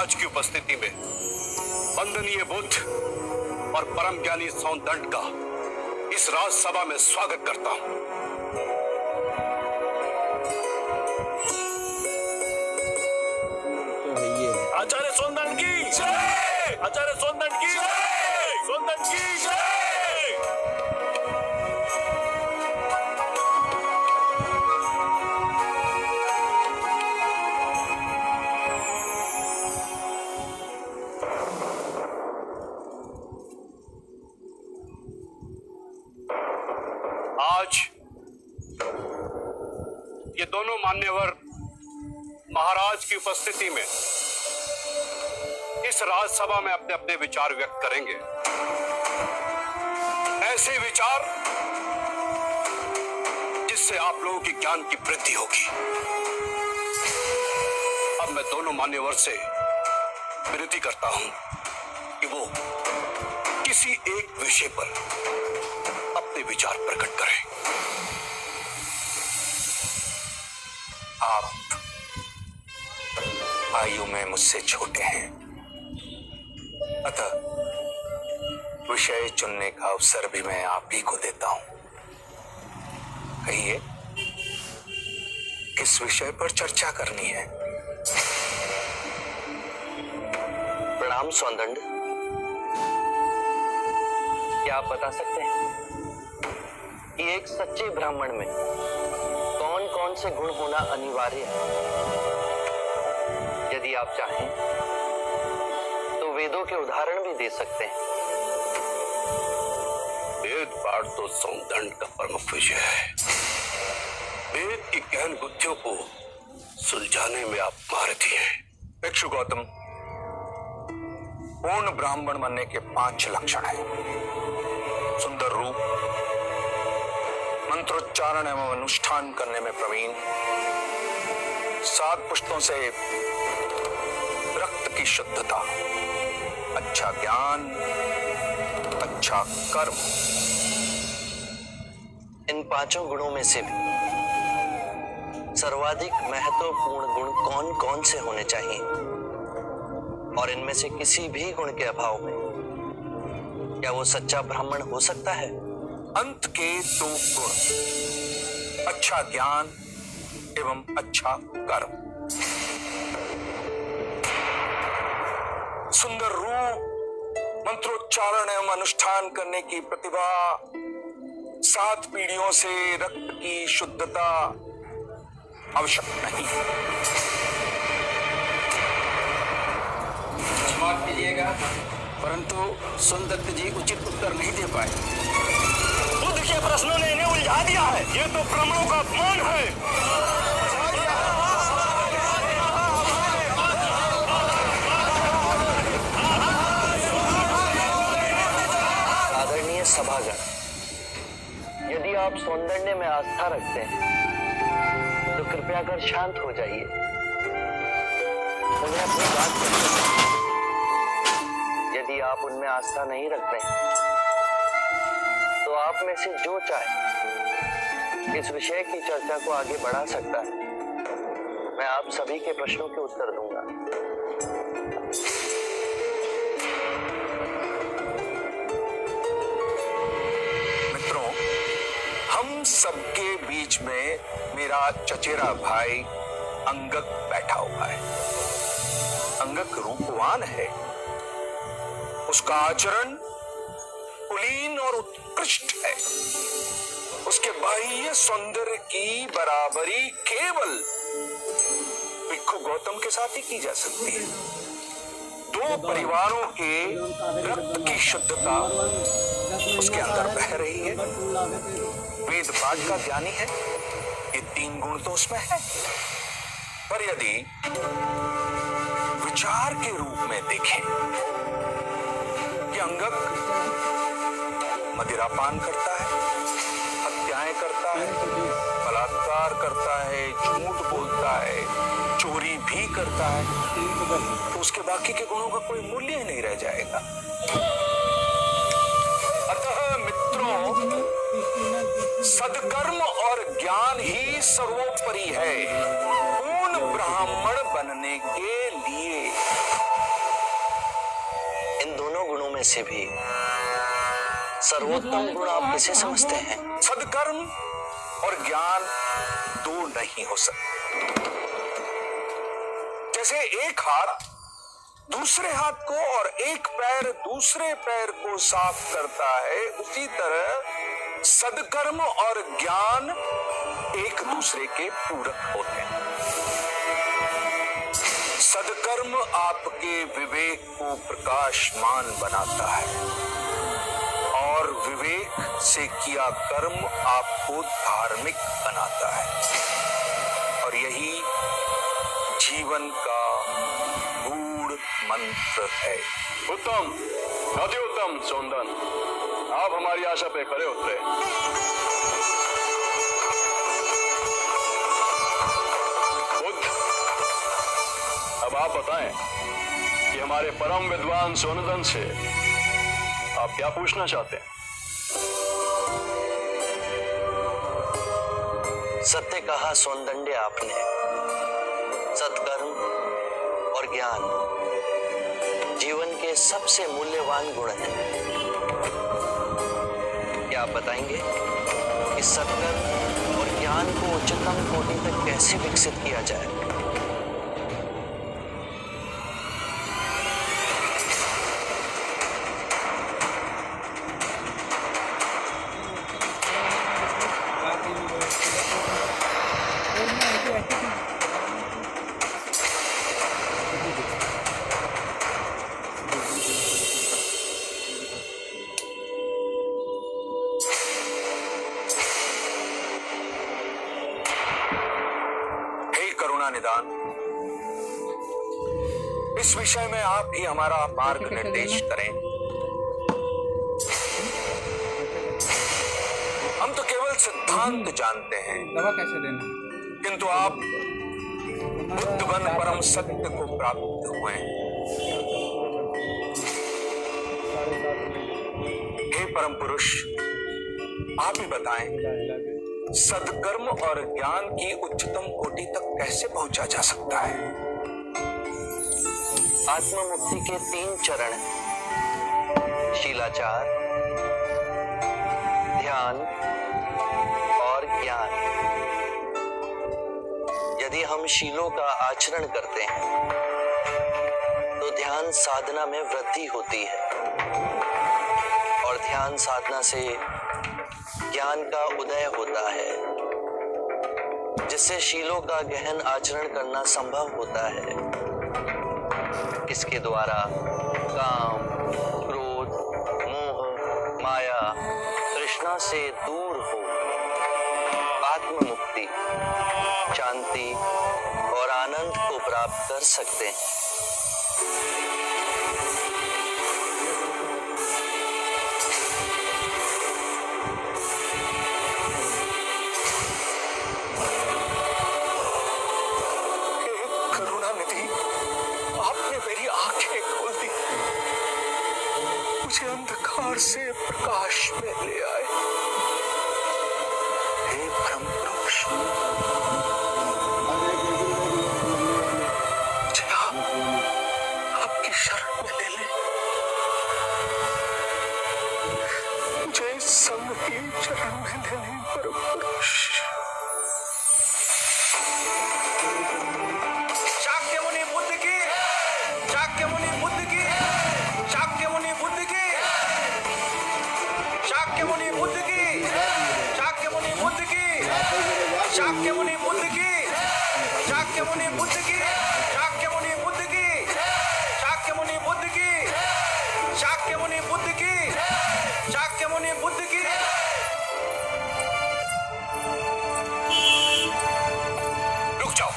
महाराज की उपस्थिति में वंदनीय बुद्ध और परम ज्ञानी सौंदंड का इस राजसभा में स्वागत करता हूं। आचार्य सौंदंड की जय! आचार्य सौंदंड की जय! सौंदंड की जय! आज ये दोनों मान्यवर महाराज की उपस्थिति में इस राजसभा में अपने अपने विचार व्यक्त करेंगे। ऐसे विचार जिससे आप लोगों की ज्ञान की वृद्धि होगी। अब मैं दोनों मान्यवर से विनती करता हूं कि वो किसी एक विषय पर अपने विचार प्रकट करें। आप आयु में मुझसे छोटे हैं, अतः विषय चुनने का अवसर भी मैं आप ही को देता हूं। कहिए, किस विषय पर चर्चा करनी है? प्रणाम सौंदंड। क्या आप बता सकते हैं कि एक सच्चे ब्राह्मण में कौन कौन से गुण होना अनिवार्य है? यदि आप चाहें तो वेदों के उदाहरण भी दे सकते हैं। वेद पाठ तो सौंदंड का प्रमुख विषय है। वेद की गहन बुद्धियों को सुलझाने में आप महारथी हैं। भिक्षु गौतम, पूर्ण ब्राह्मण बनने के 5 लक्षण हैं। सुंदर रूप, मंत्रोच्चारण एवं अनुष्ठान करने में प्रवीण, 7 पुष्टों से रक्त की शुद्धता, अच्छा ज्ञान, अच्छा कर्म। इन 5 गुणों में से भी सर्वाधिक महत्वपूर्ण गुण कौन कौन से होने चाहिए? और इनमें से किसी भी गुण के अभाव में क्या वो सच्चा ब्राह्मण हो सकता है? अंत के 2 गुण, अच्छा ज्ञान एवं अच्छा कर्म। सुंदर रूप, मंत्रोच्चारण एवं अनुष्ठान करने की प्रतिभा, 7 पीढ़ियों से रक्त की शुद्धता आवश्यक नहीं। माफ कीजिएगा, परंतु सोनदत्त जी उचित उत्तर नहीं दे पाए। बुद्ध के प्रश्नों ने इन्हें उलझा दिया है। ये तो ब्राह्मणों का अपमान है। आदरणीय सभागण, यदि आप सौंदर्य में आस्था रखते हैं तो कृपया कर शांत हो जाइए। उन्हें अपनी बात करने। यदि आप उनमें आस्था नहीं रखते हैं तो आप में से जो चाहे इस विषय की चर्चा को आगे बढ़ा सकता है। मैं आप सभी के प्रश्नों के उत्तर दूंगा। मित्रों, हम सबके बीच में मेरा चचेरा भाई अंगक बैठा हुआ है। अंगक रूपवान है, उसका आचरण कुलीन और उत्कृष्ट है। उसके बाह्य सौंदर्य की बराबरी केवल भिक्षु गौतम के साथ ही की जा सकती है। 2 परिवारों के रक्त की शुद्धता उसके अंदर बह रही है। वेद पाठ का ज्ञानी है, ये 3 गुण तो उसमें है। पर यदि विचार के रूप में देखें कि अंगक मदिरापान करता है, हत्याएं करता है, बलात्कार करता है, झूठ बोलता है, चोरी भी करता है, तो उसके बाकी के गुणों का कोई मूल्य ही नहीं रह जाएगा। अतः मित्रों, सदकर्म और ज्ञान ही सर्वोपरि है पूर्ण ब्राह्मण बनने के लिए। में से भी सर्वोत्तम गुण आप किसे समझते हैं? सदकर्म और ज्ञान दो नहीं हो सकते। जैसे एक हाथ दूसरे हाथ को और एक पैर दूसरे पैर को साफ करता है, उसी तरह सदकर्म और ज्ञान एक दूसरे के पूरक होते हैं। सदकर्म आपके विवेक को प्रकाशमान बनाता है और विवेक से किया कर्म आपको धार्मिक बनाता है, और यही जीवन का गूढ़ मंत्र है। उत्तम, अति उत्तम सोनदन, आप हमारी आशा पे खरे उतरे। बुद्ध, अब आप बताएं कि हमारे परम विद्वान सोनदन से आप क्या पूछना चाहते हैं? सत्य कहा सोनदंडे आपने। सत्कर्म और ज्ञान जीवन के सबसे मूल्यवान गुण हैं। क्या आप बताएंगे कि सत्कर्म और ज्ञान को उच्चतम कोटि तक कैसे विकसित किया जाए? निदान, इस विषय में आप ही हमारा मार्ग निर्देश करें। हम तो केवल सिद्धांत जानते हैं, दवा कैसे देना, किंतु आप बुद्धगण परम सत्य को प्राप्त हुए हैं। हे परम पुरुष, आप ही बताएं, सदकर्म और ज्ञान की उच्चतम कोटि तक कैसे पहुंचा जा सकता है? आत्म मुक्ति के 3 चरण हैं: शीलाचार, ध्यान और ज्ञान। यदि हम शीलों का आचरण करते हैं तो ध्यान साधना में वृद्धि होती है, और ध्यान साधना से ज्ञान का उदय होता है, जिससे शीलों का गहन आचरण करना संभव होता है। इसके द्वारा काम, क्रोध, मोह, माया, तृष्णा से दूर हो आत्म मुक्ति, शांति और आनंद को प्राप्त कर सकते हैं। अंधकार से प्रकाश में ले आए। हे परम पुरुष, मुझे आपकी शरण में ले लें। मुझे संग की शरण में ले लें परम पुरुष। शाक्य मुनि बुद्ध की, शाक्य मुनि बुद्ध की, शाक्य मुनि बुद्ध की, शाक्य मुनि बुद्ध की, शाक्य मुनि बुद्ध की, शाक्य मुनि बुद्ध की, शाक्य मुनि बुद्ध की, शाक्य मुनि बुद्ध की, शाक्य मुनि बुद्ध की, शाक्य मुनि बुद्ध की, शाक्य मुनि बुद्ध की। रुक जाओ,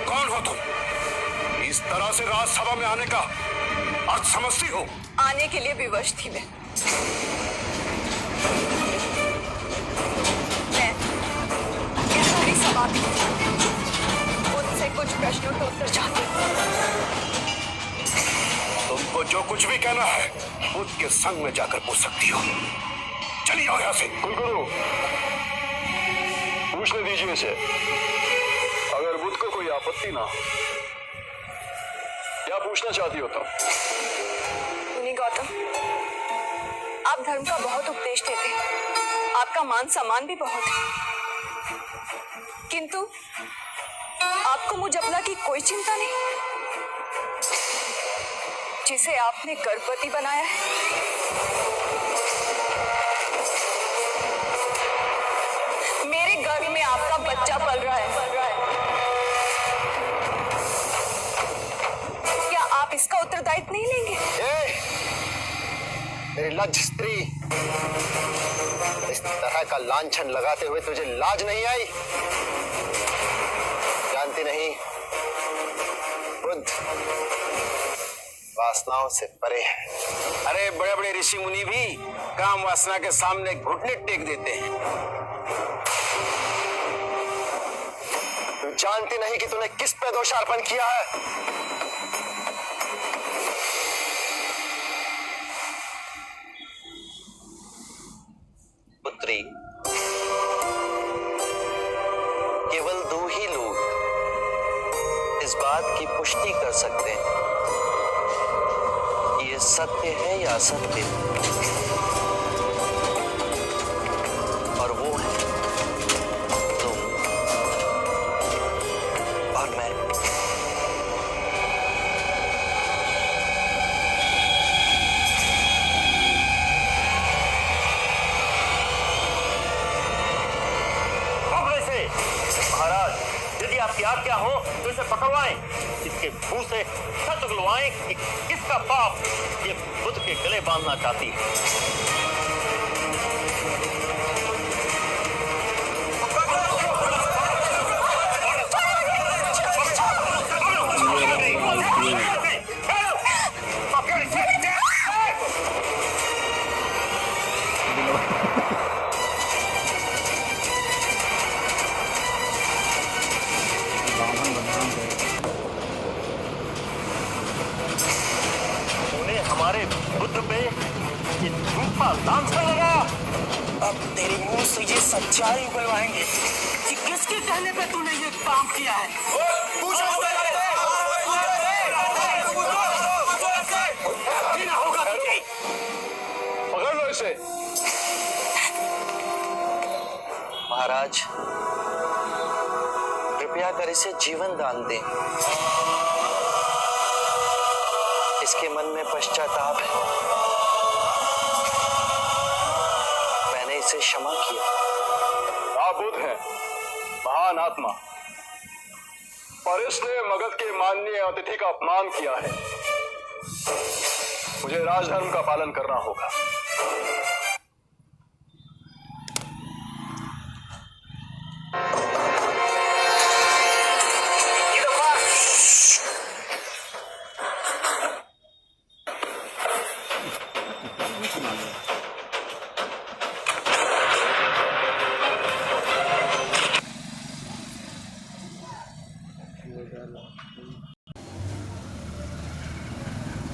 कौन हो तुम? इस तरह से राजसभा में आने का अर्थ समझती हो? आने के लिए विवश थी मैं इस पूरी सभा में मुझसे कुछ प्रश्नों के उत्तर चाहती हूँ। तुमको जो कुछ भी कहना है बुद्ध के संग में जाकर पूछ सकती हो। चलिए आओ यहाँ से। कुलगुरु, पूछने दीजिए इसे, अगर बुद्ध को कोई आपत्ति ना हो। क्या पूछना चाहती हो तुम? गौतम, आप धर्म का बहुत उपदेश देते हैं, आपका मान सम्मान भी बहुत है, किंतु आपको मुझ अबला की कोई चिंता नहीं, जिसे आपने गर्भवती बनाया है। मेरे गर्भ में आपका बच्चा पल रहा है। क्या आप इसका उत्तरदायित्व नहीं लेंगे? मेरी लज्ज स्त्री, इस तरह का लांछन लगाते हुए तुझे लाज नहीं आई? जानती नहीं, बुद्ध वासनाओं से परे है। अरे बड़े बड़े ऋषि मुनि भी काम वासना के सामने घुटने टेक देते हैं। तू जानती नहीं कि तूने किस पे दोषारोपण किया है? पुत्री, केवल दो ही लोग इस बात की पुष्टि कर सकते हैं कि ये सत्य है या असत्य, और वो है तुम और मैं। महाराज, यदि आपकी आज्ञा हो तो इसे पकड़वाएं, इसके मुंह से सच उगलवाएं कि किसका बाप ये बुद्ध के गले बांधना चाहती है। उन्हें हमारे बुद्ध पे ये झूठा लांछन लगा। अब तेरे मुंह से ये सच्चाई उगलवाएंगे कि किसके कहने पे तूने ये काम किया है। ना होगा तुझे। पकड़ लो इसे। महाराज, कृपया कर इसे जीवन दान दें। इसके मन में पश्चाताप है। मैंने इसे क्षमा किया। आप बुद्ध हैं, महान आत्मा, पर इसने मगध के माननीय अतिथि का अपमान किया है। मुझे राजधर्म का पालन करना होगा।